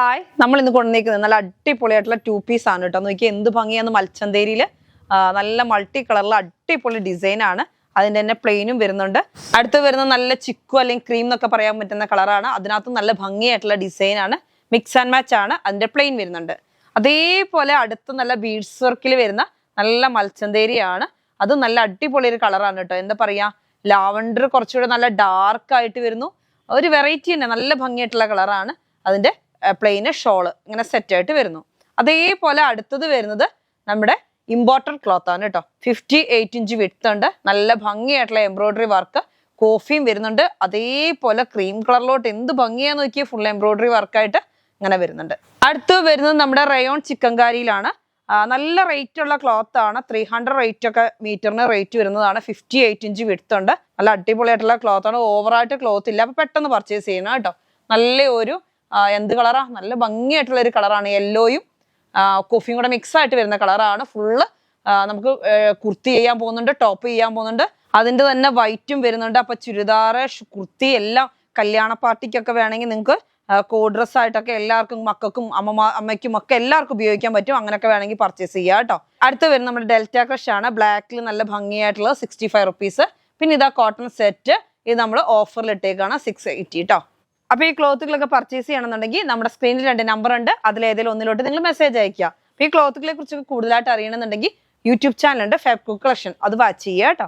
Hi, നമ്മൾ ഇന്ന് കൊണ്ടുവന്നിരിക്കുന്നത് നല്ല അടിപൊളിയായിട്ടുള്ള 2 പീസ് ആണ് കേട്ടോ. നോക്കി എന്ത് ഭംഗിയാന്ന് മൽച്ചന്തേരിയിൽ നല്ല മൾട്ടി കളറിൽ അടിപൊളി ഡിസൈൻ ആണ്. അതിൻ്റെ തന്നെ പ്ലെയിനും വരുന്നുണ്ട്. അടുത്ത് വരുന്ന നല്ല ചിക്കു അല്ലെങ്കിൽ ക്രീം എന്നൊക്കെ പറയാൻ പറ്റുന്ന കളറാണ്. അതിനകത്ത് നല്ല ഭംഗിയായിട്ടുള്ള ഡിസൈൻ ആണ്. മിക്സ് ആൻഡ് മാച്ച് ആണ്. അതിൻ്റെ പ്ലെയിൻ വരുന്നുണ്ട്. അതേപോലെ അടുത്ത് നല്ല ബീഡ്സ് വർക്കിൽ വരുന്ന നല്ല മൽച്ചന്തേരിയാണ്. അത് നല്ല അടിപൊളി ഒരു കളറാണ് കേട്ടോ. എന്താ പറയാ, ലാവണ്ടർ കുറച്ചുകൂടെ നല്ല ഡാർക്ക് ആയിട്ട് വരുന്നു. ഒരു വെറൈറ്റി തന്നെ, നല്ല ഭംഗിയായിട്ടുള്ള കളറാണ്. അതിൻ്റെ പ്ലെയിന് ഷോള് ഇങ്ങനെ സെറ്റ് ആയിട്ട് വരുന്നു. അതേപോലെ അടുത്തത് വരുന്നത് നമ്മുടെ ഇമ്പോർട്ടഡ് ക്ലോത്ത് ആണ് കേട്ടോ. 58 ഇഞ്ച് വിഡ്ത്ത് ഉണ്ട്. നല്ല ഭംഗിയായിട്ടുള്ള എംബ്രോയിഡറി വർക്ക് കോഫിയും വരുന്നുണ്ട്. അതേപോലെ ക്രീം കളറിലോട്ട് എന്ത് ഭംഗിയാന്ന് നോക്കിയാൽ ഫുൾ എംബ്രോയിഡറി വർക്കായിട്ട് ഇങ്ങനെ വരുന്നുണ്ട്. അടുത്ത് വരുന്നത് നമ്മുടെ റയോൺ ചിക്കൻകാരിയിലാണ്. നല്ല റേറ്റ് ഉള്ള ക്ലോത്ത് ആണ്. 300 റേറ്റ് ഒക്കെ മീറ്ററിന് റേറ്റ് വരുന്നതാണ്. 58 ഇഞ്ച് വിഡ്ത്ത് ഉണ്ട്. നല്ല അടിപൊളിയായിട്ടുള്ള ക്ലോത്ത് ആണ്. ഓവറായിട്ട് ക്ലോത്ത് ഇല്ല, അപ്പൊ പെട്ടെന്ന് പർച്ചേസ് ചെയ്യണം കേട്ടോ. നല്ല ഒരു എന്ത് കളറാ, നല്ല ഭംഗിയായിട്ടുള്ള ഒരു കളറാണ്. യെല്ലോയും കോഫിയും കൂടെ മിക്സ് ആയിട്ട് വരുന്ന കളറാണ്. ഫുള്ള് നമുക്ക് കുർത്തി ചെയ്യാൻ പോകുന്നുണ്ട്, ടോപ്പ് ചെയ്യാൻ പോകുന്നുണ്ട്. അതിൻ്റെ തന്നെ വൈറ്റും വരുന്നുണ്ട്. അപ്പൊ ചുരിദാറ്, കുർത്തി എല്ലാം കല്യാണ പാർട്ടിക്കൊക്കെ വേണമെങ്കിൽ നിങ്ങൾക്ക് കോഡ് ഡ്രസ് ആയിട്ടൊക്കെ എല്ലാവർക്കും, മക്കൾക്കും അമ്മയ്ക്കും ഒക്കെ എല്ലാവർക്കും ഉപയോഗിക്കാൻ പറ്റും. അങ്ങനെയൊക്കെ വേണമെങ്കിൽ പർച്ചേസ് ചെയ്യാം കേട്ടോ. അടുത്ത് വരുന്നത് നമ്മുടെ ഡെൽറ്റ ക്രഷ് ആണ്. ബ്ലാക്കിൽ നല്ല ഭംഗിയായിട്ടുള്ള 65 റുപ്പീസ്. പിന്നെ ഇതാ കോട്ടൺ സെറ്റ്. ഇത് നമ്മൾ ഓഫറിൽ ഇട്ടേക്കാണ് 680 കേട്ടോ. അപ്പൊ ഈ ക്ലോത്തുകളൊക്കെ പർച്ചേസ് ചെയ്യണമെന്നുണ്ടെങ്കിൽ നമ്മുടെ സ്ക്രീനിൽ 2 നമ്പർ ഉണ്ട്. അതിലേതെങ്കിലും ഒന്നിലോട്ട് നിങ്ങൾ മെസ്സേജ് അയക്കുക. അപ്പൊ ഈ ക്ലോത്തുകളെ കുറിച്ച് കൂടുതലായിട്ട് അറിയണമെന്നുണ്ടെങ്കിൽ യൂട്യൂബ് ചാനൽ ഉണ്ട്, ഫാബ് കുക്ക് കളക്ഷൻ. അത് വാച്ച് ചെയ്യുക കേട്ടോ.